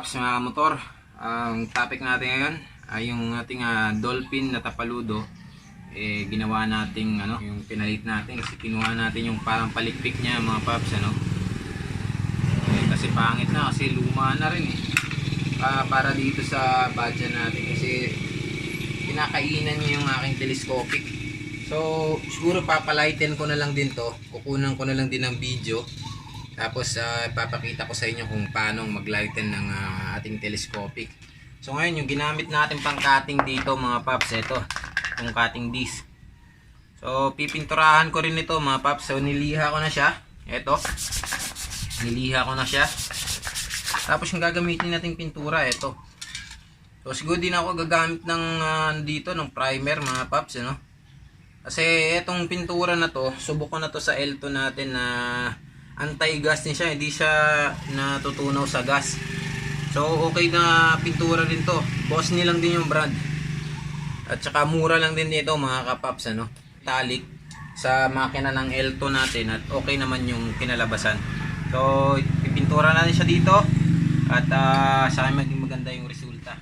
Paps, mga motor, ang topic natin ngayon ay yung ating dolphin na tapaludo. Ginawa nating yung pinalit natin kasi kinuha natin yung parang palikpik niya, mga Paps, kasi pangit na, kasi luma na rin para dito sa Bajaj natin kasi kinakainan niya yung aking telescopic. So siguro papalighten ko na lang din to, kukunan ko na lang din ng video. Tapos ipapakita ko sa inyo kung paano mag-lighten ng ating telescopic. So ngayon yung ginamit natin pang cutting dito, mga Paps, ito yung cutting disc. So pipinturahan ko rin ito, mga Paps. So niliha ko na siya. Ito, niliha ko na siya. Tapos yung gagamitin nating pintura, ito. So siguro din ako gagamit ng dito ng primer, mga Paps, Kasi itong pintura na to, subok ko na to sa L2 natin na anti-gas din siya, hindi siya natutunaw sa gas. So okay na pintura din to. Bosny lang din yung brand. At saka mura lang din dito, mga kapaps, Talik sa makina ng L2 natin at okay naman yung kinalabasan. So ipintura natin siya dito at sa akin maging maganda yung resulta.